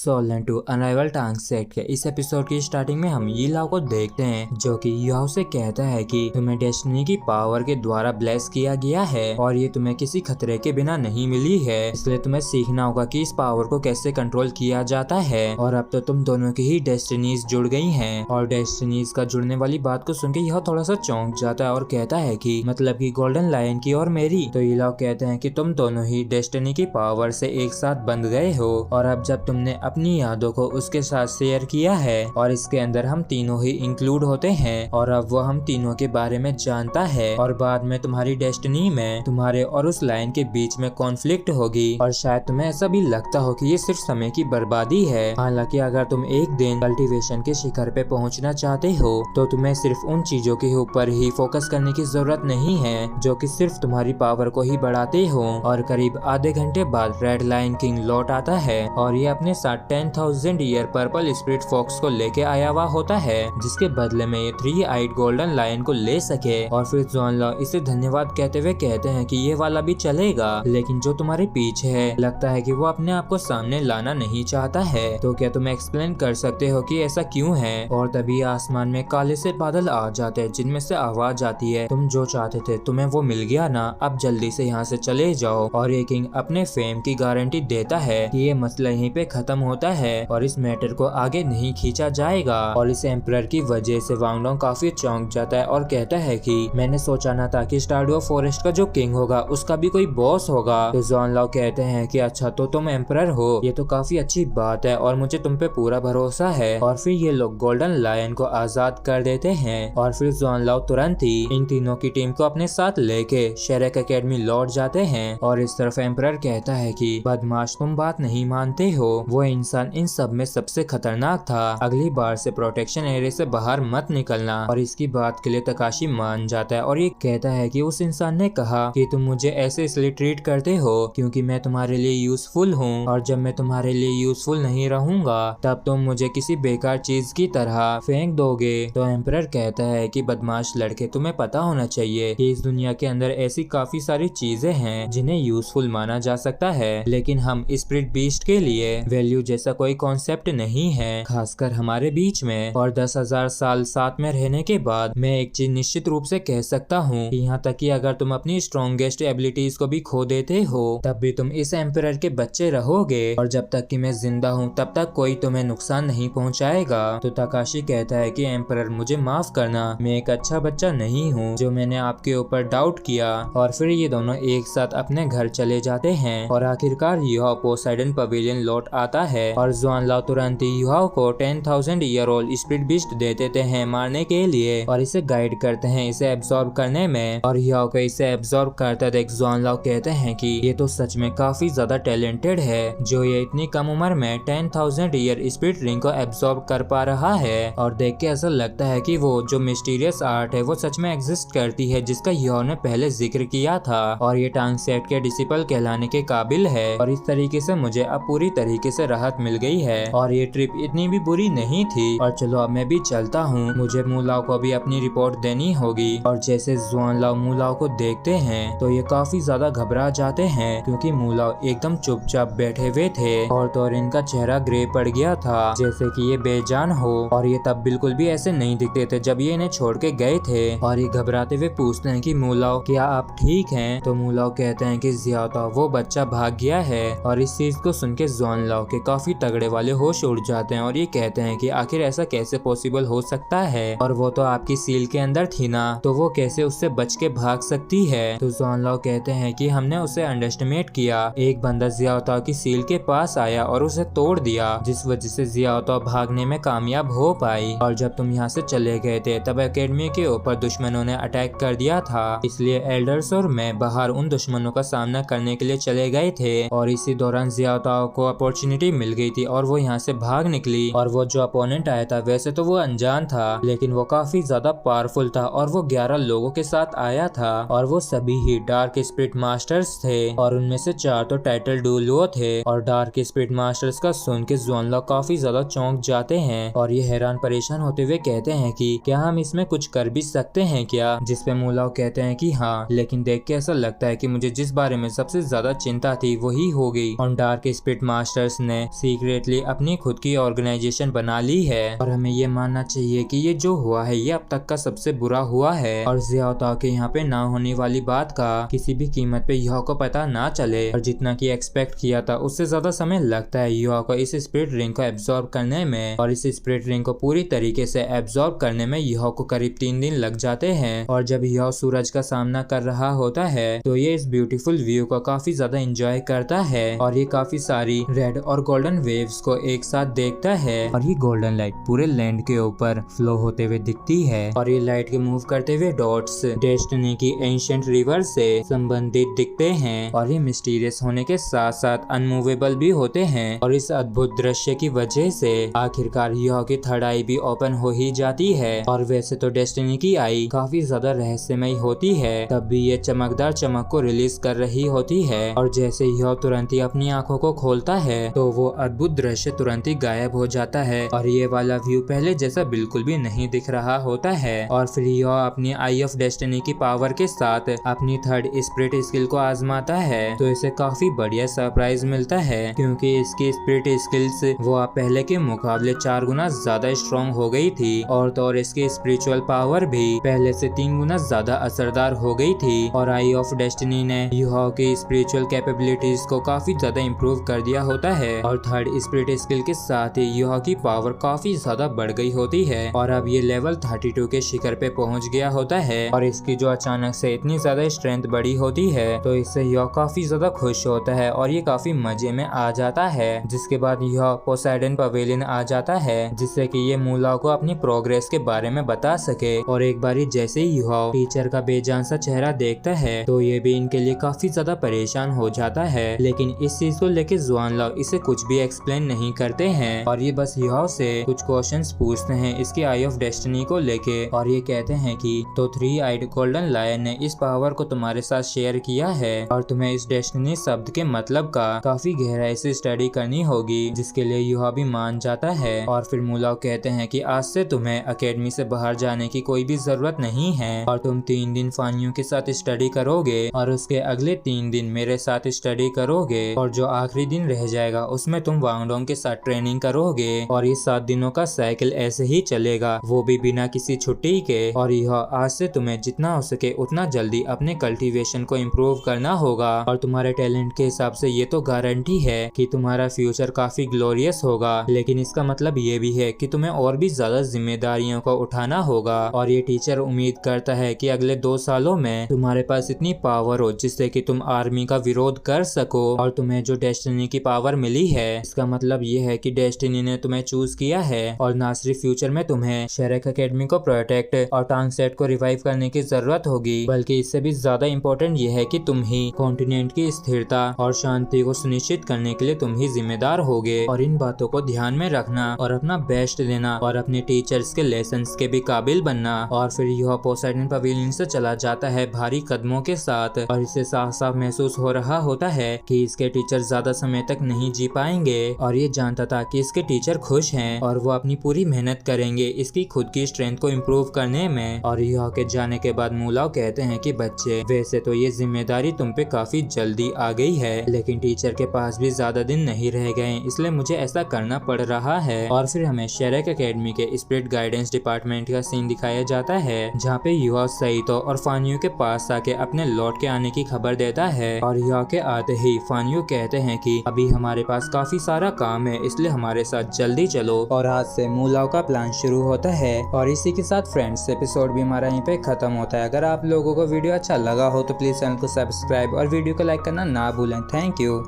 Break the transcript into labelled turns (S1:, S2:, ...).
S1: Solan to अनराइवल टांग set के इस एपिसोड की स्टार्टिंग में हम यी लाओ को देखते हैं जो कि याओ से कहता है कि तुम्हें डेस्टिनी की पावर के द्वारा ब्लेस किया गया है और ये तुम्हें किसी खतरे के बिना नहीं मिली है, इसलिए तुम्हें सीखना होगा कि इस पावर को कैसे कंट्रोल किया जाता है। और अब तो तुम दोनों की ही डेस्टिनीज जुड़ गई हैं। और डेस्टिनीज का जुड़ने वाली बात को सुन के यह थोड़ा सा चौंक जाता है और कहता है कि मतलब कि गोल्डन लायन की और मेरी। तो यी लाओ कहते हैं कि तुम दोनों ही डेस्टिनी की पावर से एक साथ बंध गए हो और अब जब तुमने अपनी यादों को उसके साथ शेयर किया है और इसके अंदर हम तीनों ही इंक्लूड होते हैं और अब वो हम तीनों के बारे में जानता है और बाद में तुम्हारी डेस्टिनी में तुम्हारे और उस लाइन के बीच में कॉन्फ्लिक्ट होगी और शायद तुम्हें ऐसा भी लगता हो कि ये सिर्फ समय की बर्बादी है। हालांकि अगर तुम एक दिन कल्टीवेशन के शिखर पे पहुंचना चाहते हो तो तुम्हें सिर्फ उन चीजों के ऊपर ही फोकस करने की जरूरत नहीं है जो कि सिर्फ तुम्हारी पावर को ही बढ़ाते हो। और करीब आधे घंटे बाद रेड लायन किंग लौट आता है और ये अपने साथ 10,000 ईयर पर्पल स्पिरिट फॉक्स को लेके आया हुआ होता है जिसके बदले में ये 3-eyed गोल्डन लायन को ले सके। और फिर जॉन लॉ इसे धन्यवाद कहते हुए कहते हैं कि ये वाला भी चलेगा लेकिन जो तुम्हारे पीछे है लगता है कि वो अपने आप को सामने लाना नहीं चाहता है। तो क्या तुम एक्सप्लेन कर सकते हो कि ऐसा क्यों है। और तभी आसमान में काले से बादल आ जाते हैं जिनमें से आवाज आती है, तुम जो चाहते थे तुम्हें वो मिल गया ना, अब जल्दी से यहाँ से चले जाओ। और ये किंग अपने फेम की गारंटी देता है कि ये मसला यहीं पे खत्म होता है और इस मैटर को आगे नहीं खींचा जाएगा। और इस एम्परर की वजह से वांग डोंग काफी चौंक जाता है और कहता है कि मैंने सोचा ना था कि स्टारडियो फॉरेस्ट का जो किंग होगा उसका भी कोई बॉस होगा। तो जॉन लॉ कहते हैं कि अच्छा तो तुम एम्परर हो, ये तो काफी अच्छी बात है और मुझे तुम पे पूरा भरोसा है। और फिर ये लोग गोल्डन लायन को आजाद कर देते हैं और फिर जॉन लॉ तुरंत ही इन तीनों की टीम को अपने साथ लेके शेरेक एकेडमी लौट जाते हैं। और इस तरफ एम्परर कहता है कि बदमाश तुम बात नहीं मानते हो, वो इंसान इन सब में सबसे खतरनाक था, अगली बार से प्रोटेक्शन एरिया से बाहर मत निकलना। और इसकी बात के लिए तकाशी मान जाता है और ये कहता है कि उस इंसान ने कहा कि तुम मुझे ऐसे इसलिए ट्रीट करते हो क्योंकि मैं तुम्हारे लिए यूजफुल हूँ और जब मैं तुम्हारे लिए यूजफुल नहीं रहूंगा तब तुम मुझे किसी बेकार चीज की तरह फेंक दोगे। तो एम्परर कहता है कि बदमाश लड़के तुम्हें पता होना चाहिए कि इस दुनिया के अंदर ऐसी काफी सारी चीजें हैं जिन्हें यूजफुल माना जा सकता है लेकिन हम स्पिरिट बीस्ट के लिए वैल्यू जैसा कोई कॉन्सेप्ट नहीं है, खासकर हमारे बीच में। और 10,000 साल साथ में रहने के बाद मैं एक चीज निश्चित रूप से कह सकता हूँ कि यहाँ तक कि अगर तुम अपनी स्ट्रॉन्गेस्ट एबिलिटीज को भी खो देते हो तब भी तुम इस एम्परर के बच्चे रहोगे और जब तक कि मैं जिंदा हूँ तब तक कोई तुम्हें नुकसान नहीं पहुँचाएगा। तो तकाशी कहता है कि एम्परर मुझे माफ करना, मैं एक अच्छा बच्चा नहीं हूँ जो मैंने आपके ऊपर डाउट किया। और फिर ये दोनों एक साथ अपने घर चले जाते हैं और आखिरकार युहाओ पोसाइडन पवेलियन लौट आता है और जॉन लॉ तुरंत ही युहाओ को 10,000 ईयर ओल्ड स्पिरिट बीस्ट दे देते हैं मारने के लिए और इसे गाइड करते हैं इसे एब्सॉर्ब करने में। और युहाओ को इसे एब्सॉर्ब करता देख जॉन लॉ कहते हैं कि ये तो सच में काफी ज्यादा टैलेंटेड है जो ये इतनी कम उम्र में 10,000 ईयर स्पिरिट रिंग को एब्सॉर्ब कर पा रहा है। और देख के ऐसा लगता है कि वो जो मिस्टीरियस आर्ट है वो सच में एग्जिस्ट करती है जिसका युहाओ ने पहले जिक्र किया था और ये टांग सेट के डिसिपल कहलाने के काबिल है। और इस तरीके से मुझे अब पूरी तरीके से राहत मिल गई है और ये ट्रिप इतनी भी बुरी नहीं थी। और चलो अब मैं भी चलता हूँ, मुझे मूलाओ को भी अपनी रिपोर्ट देनी होगी। और जैसे जॉन लॉ मूलाओ को देखते हैं तो ये काफी ज्यादा घबरा जाते हैं क्योंकि मूलाओ एकदम चुपचाप बैठे हुए थे और तो इनका चेहरा ग्रे पड़ गया था जैसे कि ये बेजान हो। और ये तब बिल्कुल भी ऐसे नहीं दिखते थे जब ये इन्हें छोड़ के गए थे। और ये घबराते हुए पूछते हैं कि मूलाओ क्या आप ठीक हैं। तो मूलाओ कहते हैं कि ज्यादा वो बच्चा भाग गया है। और इस चीज को सुन के जॉन लॉ के काफी तगड़े वाले होश उड़ जाते हैं और ये कहते हैं कि आखिर ऐसा कैसे पॉसिबल हो सकता है और वो तो आपकी सील के अंदर थी ना, तो वो कैसे उससे बच के भाग सकती है। तो जॉन लॉ कहते हैं कि हमने उसे अंडरस्टिमेट किया, एक बंदा जियाओताओ की सील के पास आया और उसे तोड़ दिया जिस वजह से जियाओताओ भागने में कामयाब हो पाई। और जब तुम यहाँ से चले गए थे तब एकेडमी के ऊपर दुश्मनों ने अटैक कर दिया था, इसलिए एल्डर्स और मैं बाहर उन दुश्मनों का सामना करने के लिए चले गए थे। और इसी दौरान जियाओताओ को अपॉर्चुनिटी मिल गई थी और वो यहाँ से भाग निकली। और वो जो अपोनेंट आया था वैसे तो वो अनजान था लेकिन वो काफी ज्यादा पावरफुल था और वो 11 लोगों के साथ आया था और वो सभी ही डार्क स्पिरिट मास्टर्स थे और उनमें से 4 तो टाइटल डुओ थे। और डार्क स्पिरिट मास्टर्स का सुन के जॉन लॉ काफी ज्यादा चौंक जाते हैं और ये हैरान परेशान होते हुए कहते हैं कि क्या हम इसमें कुछ कर भी सकते हैं क्या। जिसपे मूलाओ कहते हैं कि हाँ, लेकिन देख के ऐसा लगता है कि मुझे जिस बारे में सबसे ज्यादा चिंता थी वही हो गई। और डार्क स्पिरिट मास्टर्स ने सीक्रेटली अपनी खुद की ऑर्गेनाइजेशन बना ली है और हमें ये मानना चाहिए कि ये जो हुआ है ये अब तक का सबसे बुरा हुआ है और ज़ियाओ ताओ के यहाँ पे ना होने वाली बात का किसी भी कीमत पे युहाओ को पता ना चले। और जितना कि एक्सपेक्ट किया था उससे ज्यादा समय लगता है युहाओ को इस स्पिरिट रिंग को एब्जॉर्ब करने में और इस स्पिरिट रिंग को पूरी तरीके से एब्जॉर्ब करने में युहाओ को करीब 3 दिन लग जाते हैं। और जब युहाओ सूरज का सामना कर रहा होता है तो ये इस ब्यूटीफुल व्यू को काफी ज्यादा एंजॉय करता है और ये काफी सारी रेड और गोल्डन वेव्स को एक साथ देखता है और ये गोल्डन लाइट पूरे लैंड के ऊपर फ्लो होते हुए दिखती है और ये लाइट के मूव करते हुए डॉट्स डेस्टिनी की एंशिएंट रिवर से संबंधित दिखते हैं और ये मिस्टीरियस होने के साथ साथ अनमूवेबल भी होते हैं। और इस अद्भुत दृश्य की वजह से आखिरकार युहाओ की थर्ड आई भी ओपन हो ही जाती है। और वैसे तो डेस्टिनी की आई काफी ज्यादा रहस्यमयी होती है, तब भी ये चमकदार चमक को रिलीज कर रही होती है और जैसे युहाओ तुरंत ही अपनी आंखों को खोलता है तो वो अद्भुत दृश्य तुरंत ही गायब हो जाता है और ये वाला व्यू पहले जैसा बिल्कुल भी नहीं दिख रहा होता है। और फिर युहाओ अपनी आई ऑफ डेस्टिनी की पावर के साथ अपनी थर्ड स्पिरिट स्किल को आजमाता है तो इसे काफी बढ़िया सरप्राइज मिलता है क्योंकि इसकी स्पिरिट स्किल्स वो पहले के मुकाबले 4 गुना ज्यादा स्ट्रॉन्ग हो गई थी और तो और इसकी स्पिरिचुअल पावर भी पहले से 3 गुना ज्यादा असरदार हो गई थी। और आई ऑफ डेस्टिनी ने युहाओ की स्पिरिचुअल कैपेबिलिटीज को काफी ज्यादा इम्प्रूव कर दिया होता है और थर्ड स्पिरिट स्किल के साथ ही युहाओ की पावर काफी ज्यादा बढ़ गई होती है और अब ये लेवल 32 के शिखर पे पहुंच गया होता है। और इसकी जो अचानक से इतनी ज्यादा स्ट्रेंथ बढ़ी होती है तो इससे युहाओ काफी ज्यादा खुश होता है और ये काफी मजे में आ जाता है। जिसके बाद युहाओ पोसाइडन पवेलियन आ जाता है जिससे कि ये मूलाओ को अपनी प्रोग्रेस के बारे में बता सके। और एक बारी जैसे ही युहाओ टीचर का बेजान सा चेहरा देखता है तो ये भी इनके लिए काफी ज्यादा परेशान हो जाता है, लेकिन इस चीज को लेके जुआनलाओ इसे कुछ भी एक्सप्लेन नहीं करते हैं और ये बस युहाओ से कुछ क्वेश्चंस पूछते हैं इसकी आई ऑफ डेस्टिनी को लेके और ये कहते हैं कि तो 3 आइड गोल्डन लायन ने इस पावर को तुम्हारे साथ शेयर किया है और तुम्हें इस डेस्टिनी शब्द के मतलब का काफी गहराई से स्टडी करनी होगी, जिसके लिए युहाओ भी मान जाता है। और फिर मूलाओ कहते हैं कि आज से तुम्हें अकेडमी से बाहर जाने की कोई भी जरूरत नहीं है और तुम 3 दिन फानियों के साथ स्टडी करोगे और उसके अगले 3 दिन मेरे साथ स्टडी करोगे और जो आखिरी दिन रह जाएगा उसमें तुम वांगडोंग के साथ ट्रेनिंग करोगे और ये 7 दिनों का साइकिल ऐसे ही चलेगा, वो भी बिना किसी छुट्टी के। और यह आज से तुम्हें जितना हो सके उतना जल्दी अपने कल्टीवेशन को इम्प्रूव करना होगा और तुम्हारे टैलेंट के हिसाब से ये तो गारंटी है कि तुम्हारा फ्यूचर काफी ग्लोरियस होगा, लेकिन इसका मतलब ये भी है कि तुम्हें और भी ज्यादा जिम्मेदारियों को उठाना होगा। और ये टीचर उम्मीद करता है कि अगले 2 सालों में तुम्हारे पास इतनी पावर हो जिससे कि तुम आर्मी का विरोध कर सको। और तुम्हें जो डेस्टिनी की पावर मिली है इसका मतलब ये है कि डेस्टिनी ने तुम्हें चूज किया है और ना सिर्फ फ्यूचर में तुम्हें शेरेक एकेडमी को प्रोटेक्ट और टांग सेट को रिवाइव करने की जरूरत होगी, बल्कि इससे भी ज्यादा इम्पोर्टेंट ये है कि तुम ही कॉन्टिनेंट की स्थिरता और शांति को सुनिश्चित करने के लिए तुम ही जिम्मेदार होगे। और इन बातों को ध्यान में रखना और अपना बेस्ट देना और अपने टीचर्स के लेसन्स के भी काबिल बनना। और फिर यह पोसाइडन पवेलियन से चला जाता है भारी कदमों के साथ और इसे साफ साफ महसूस हो रहा होता है कि इसके टीचर ज्यादा समय तक नहीं जी पाएंगे और ये जानता था कि इसके टीचर खुश हैं और वो अपनी पूरी मेहनत करेंगे इसकी खुद की स्ट्रेंथ को इम्प्रूव करने में। और युहाओ के जाने के बाद मूलाओ कहते हैं कि बच्चे वैसे तो ये जिम्मेदारी तुम पे काफी जल्दी आ गई है, लेकिन टीचर के पास भी ज्यादा दिन नहीं रह गए इसलिए मुझे ऐसा करना पड़ रहा है। और फिर हमें शेरेक एकेडमी के स्पिरिट गाइडेंस डिपार्टमेंट का सीन दिखाया जाता है जहाँ पे युहाओ सईतो और फानियो के पास आके अपने लौट के आने की खबर देता है और युहाओ के आते ही फानियो कहते हैं कि अभी हमारे पास काफी सारा काम है इसलिए हमारे साथ जल्दी चलो। और आज से मूलाओ का प्लान शुरू होता है और इसी के साथ फ्रेंड्स एपिसोड भी हमारा यहीं पे खत्म होता है। अगर आप लोगों को वीडियो अच्छा लगा हो तो प्लीज चैनल को सब्सक्राइब और वीडियो को लाइक करना ना भूलें। Thank you.